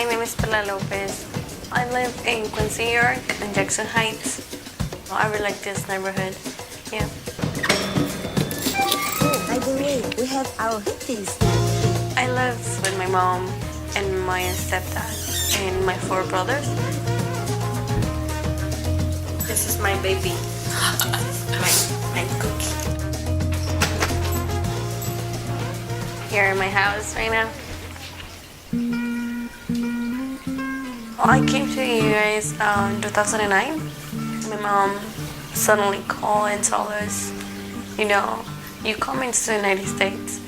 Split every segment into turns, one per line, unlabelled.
My name is Perla Lopez. I live in Quincy, New York, in Jackson Heights. I really like this neighborhood. Yeah.
Oh, by the way, we have our hippies.
I live with my mom and my stepdad and my 4 brothers. This is my baby, my cookie. Here in my house right now. I came to you guys in 2009. My mom suddenly called and told us, you coming to the United States.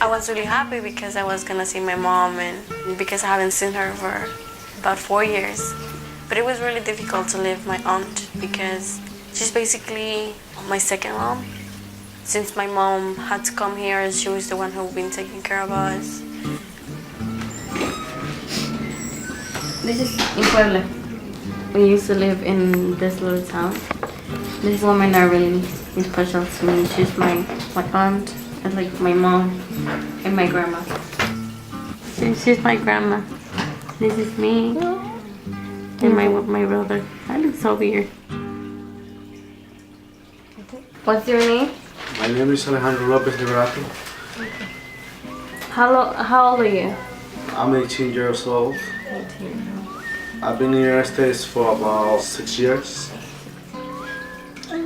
I was really happy because I was gonna see my mom and because I haven't seen her for about 4 years. But it was really difficult to leave my aunt because she's basically my second mom. Since my mom had to come here, she was the one who's been taking care of us. This is in Perla. We used to live in this little town. These women are really special to me. She's my aunt, and like my mom, and my grandma. She's my grandma. This is me, and my brother. I look so weird. What's your name?
My name is Alejandro Lopez.
How old are you?
I'm 18 years old.
18.
I've been in the United States for about 6 years.
My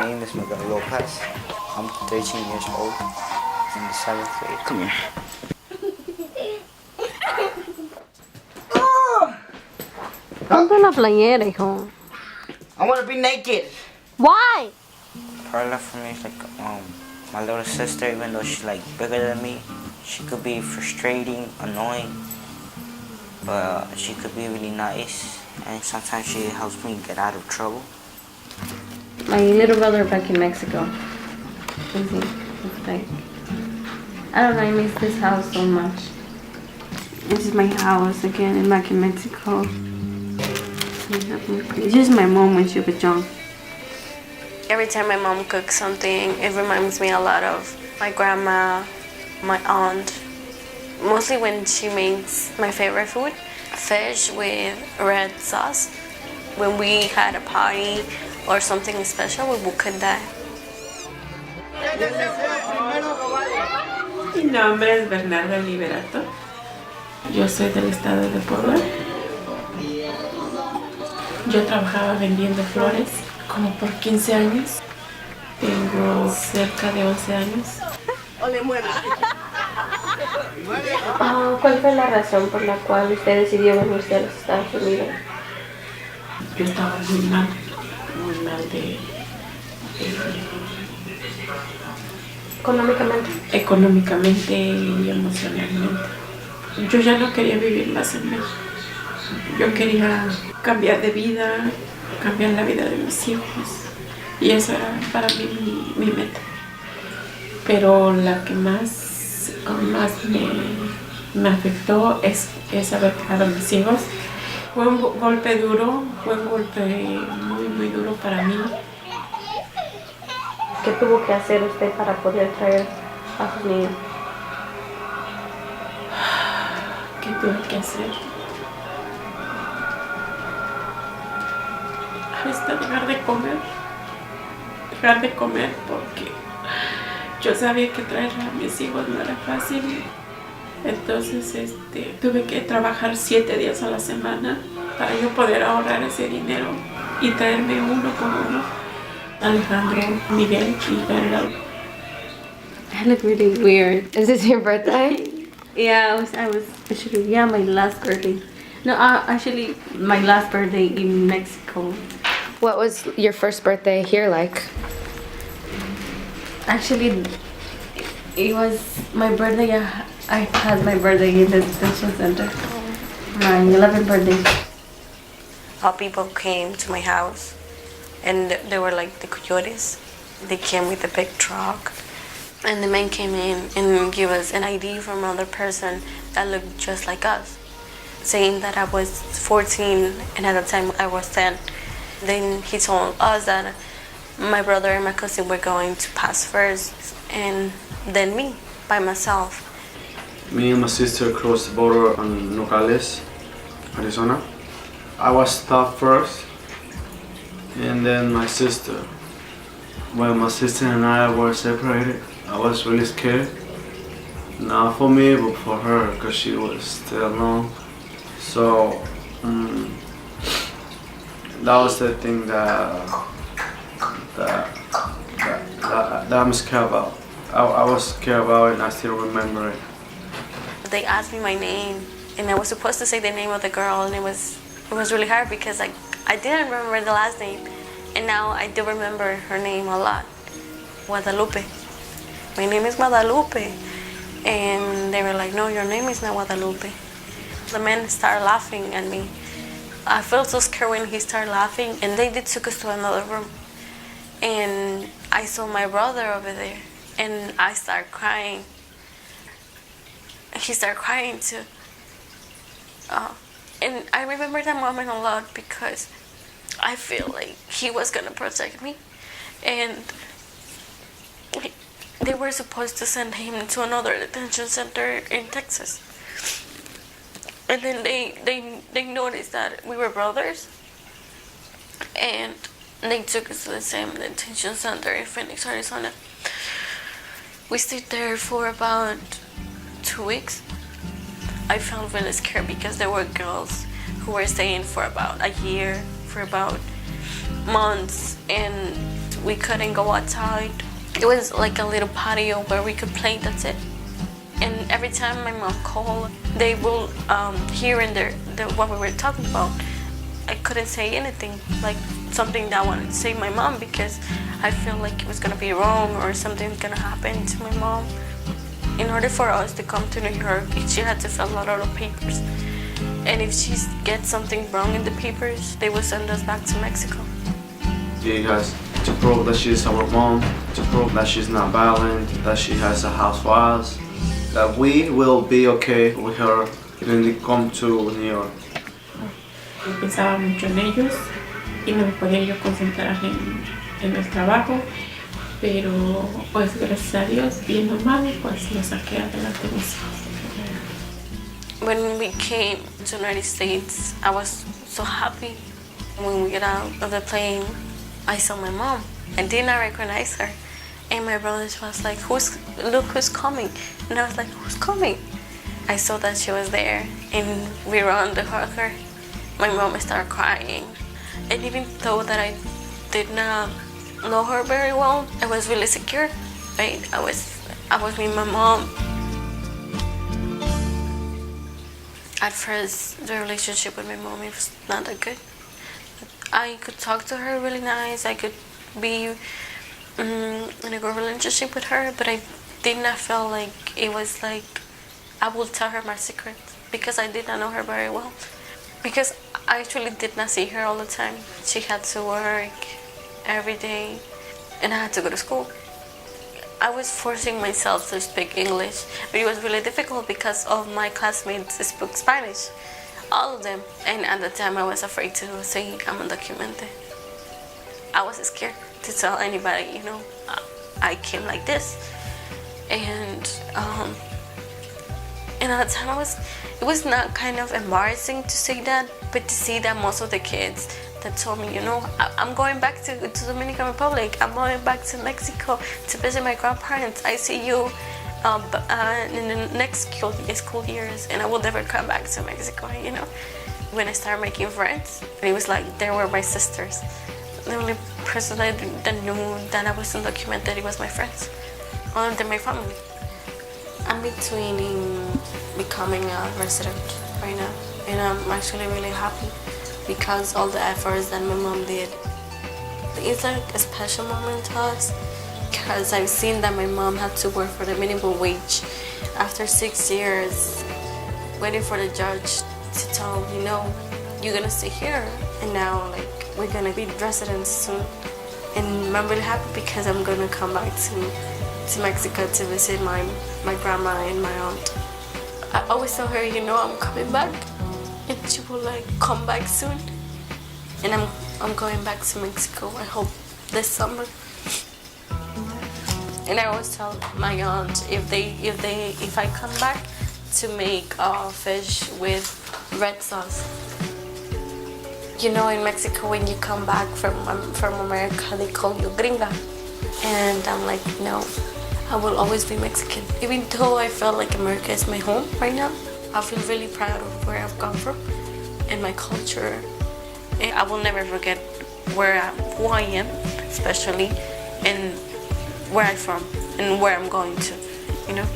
name is Miguel Lopez. I'm 13 years old. I'm in the 7th grade. Come here.
Ponte la playera, hijo.
I want to be naked.
Why?
Perla for me is like my little sister, even though she's like bigger than me. She could be frustrating, annoying, but she could be really nice, and sometimes she helps me get out of trouble.
My little brother back in Mexico. It's like, I don't know, I miss this house so much. This is my house again, back in Mexico. It's just my mom when she was young. Every time my mom cooks something, it reminds me a lot of my grandma, my aunt. Mostly when she makes my favorite food, fish with red sauce. When we had a party or something special, we would cook that.
Mi nombre es Bernarda Liberato. Yo soy del estado de Perla. Yo trabajaba vendiendo flores como por 15 años. Tengo cerca de 11 años.
¿Cuál fue la razón por la cual usted decidió venirse a los Estados Unidos?
Yo estaba muy mal económicamente y emocionalmente. Yo ya no quería vivir más en México. Yo quería cambiar de vida, cambiar la vida de mis hijos. Y eso era para mí mi meta. Pero la que más me afectó es haber dejado a mis hijos. Fue un golpe duro, fue un golpe muy duro para mí.
¿Qué tuvo que hacer usted para poder traer a sus niños?
¿Qué tuve que hacer? Hasta dejar de comer porque yo sabía que traer a mis hijos no era fácil. Entonces tuve que trabajar 7 días a la semana para yo poder ahorrar ese dinero y traerme uno por uno. Alejandro, Miguel y Perla.
I look really weird. Is this your birthday? Yeah, I was actually, my last birthday. No, actually, my last birthday in Mexico.
What was your first birthday here like?
Actually, it was my birthday. I had my birthday in the detention center. My 11th birthday. All people came to my house, and they were like the coyotes. They came with a big truck, and the man came in and gave us an ID from another person that looked just like us, saying that I was 14 and at the time I was 10. Then he told us that My brother and my cousin were going to pass first, and then me, by myself.
Me and my sister crossed the border on Nogales, Arizona. I was stopped first, and then my sister. When my sister and I were separated, I was really scared. Not for me, but for her, because she was still alone. So, that was the thing that I'm scared about. I was scared about it, and I still remember it.
They asked me my name, and I was supposed to say the name of the girl, and it was really hard because I didn't remember the last name, and now I do remember her name a lot. Guadalupe. My name is Guadalupe. And they were like, no, your name is not Guadalupe. The men started laughing at me. I felt so scared when he started laughing, and they took us to another room. And I saw my brother over there, and I started crying. He started crying too. And I remember that moment a lot because I feel like he was gonna protect me. And they were supposed to send him to another detention center in Texas. And then they noticed that we were brothers, and they took us to the same detention center in Phoenix, Arizona. We stayed there for about 2 weeks. I felt really scared because there were girls who were staying for about a year, for about months, and we couldn't go outside. It was like a little patio where we could play, that's it. And every time my mom called, they will hear in there what we were talking about. I couldn't say anything, like something that I wanted to say to my mom, because I feel like it was gonna be wrong or something's gonna happen to my mom. In order for us to come to New York, she had to fill out all the papers. And if she gets something wrong in the papers, they will send us back to Mexico.
She has to prove that she's our mom, to prove that she's not violent, that she has a house for us, that we will be okay with her when we come to New York.
Pensaba mucho en ellos y no me podía yo concentrar en el trabajo, pero pues gracias a Dios, bien o mal, pues lo saqué adelante mis hijos.
When we came to the United States, I was so happy. When we get out of the plane, I saw my mom. I did not recognize her. And my brother was like, look who's coming. And I was like, who's coming? I saw that she was there, and we ran to hug her. My mom started crying. And even though that I did not know her very well, I was really secure, right? I was with my mom. At first, the relationship with my mom was not that good. I could talk to her really nice. I could be in a good relationship with her, but I did not feel like it was like I would tell her my secrets, because I did not know her very well. Because I actually did not see her all the time. She had to work every day, and I had to go to school. I was forcing myself to speak English, but it was really difficult because of my classmates spoke Spanish, all of them. And at the time I was afraid to say I'm undocumented. I was scared to tell anybody, you know, I came like this. And at the time it was not kind of embarrassing to say that, but to see that most of the kids that told me, you know, I'm going back to Dominican Republic, I'm going back to Mexico to visit my grandparents, I see you in the next school years, and I will never come back to Mexico, you know. When I started making friends, it was like they were my sisters. The only person that knew that I was undocumented, it was my friends, other than my family. I'm between becoming a resident right now, and I'm actually really happy because all the efforts that my mom did. It's like a special moment to us because I've seen that my mom had to work for the minimum wage after 6 years, waiting for the judge to tell, you know, you're gonna stay here, and now like we're gonna be residents soon. And I'm really happy because I'm gonna come back to Mexico to visit my grandma and my aunt. I always tell her, you know, I'm coming back, and she will like come back soon. And I'm going back to Mexico. I hope this summer. And I always tell my aunt if I come back to make fish with red sauce. You know, in Mexico, when you come back from America, they call you gringa. And I'm like, no, I will always be Mexican. Even though I feel like America is my home right now, I feel really proud of where I've come from and my culture. And I will never forget who I am, especially, and where I'm from and where I'm going to, you know?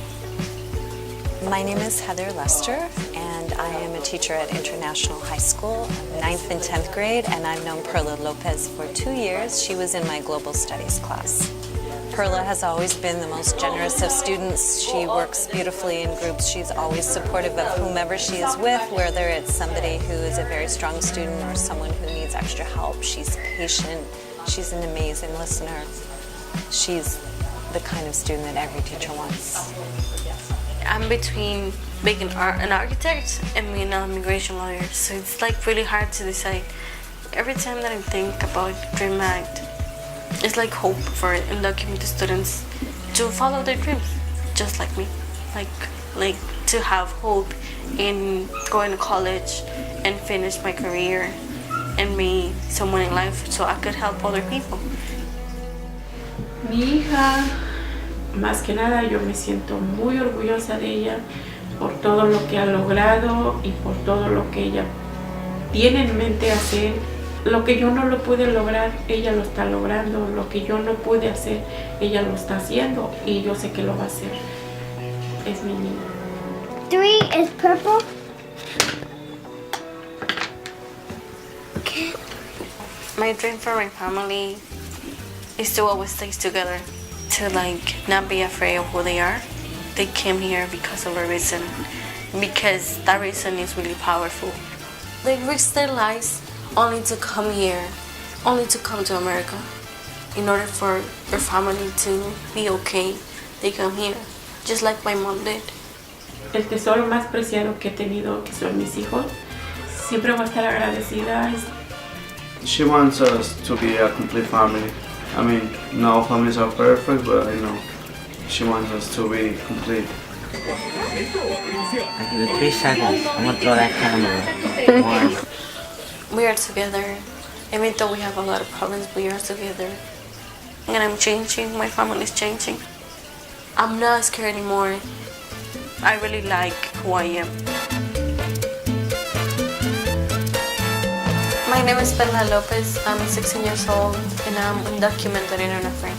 My name is Heather Lester, and I am a teacher at International High School, 9th and 10th grade, and I've known Perla Lopez for 2 years. She was in my Global Studies class. Perla has always been the most generous of students. She works beautifully in groups. She's always supportive of whomever she is with, whether it's somebody who is a very strong student or someone who needs extra help. She's patient. She's an amazing listener. She's the kind of student that every teacher wants.
I'm between being an architect and being an immigration lawyer, so it's like really hard to decide. Every time that I think about Dream Act, it's like hope for undocumented students to follow their dreams, just like me. Like to have hope in going to college and finish my career and be someone in life so I could help other people.
Mi hija, más que nada, yo me siento muy orgullosa de ella por todo lo que ha logrado y por todo lo que ella tiene en mente hacer. Lo que yo no lo pude lograr, ella lo está logrando. Lo que yo no pude hacer, ella lo está haciendo y yo sé que lo va a hacer. Es mi niña.
3 is purple.
My dream for my family is to always stay together, to like not be afraid of who they are. They came here because of a reason, because that reason is really powerful. They risk their lives only to come here, only to come to America. In order for their family to be okay, they come here, just like my mom did.
El tesoro más preciado que he tenido, que son mis hijos, siempre voy a estar agradecida.
She wants us to be a complete family. I mean, not all families are perfect, but I know she wants us to be complete.
I give it 3 seconds. I'm gonna throw that camera. 1.
We are together. Even though we have a lot of problems, we are together. And I'm changing, my family is changing. I'm not scared anymore. I really like who I am. My name is Perla Lopez. I'm 16 years old and I'm undocumented and unafraid.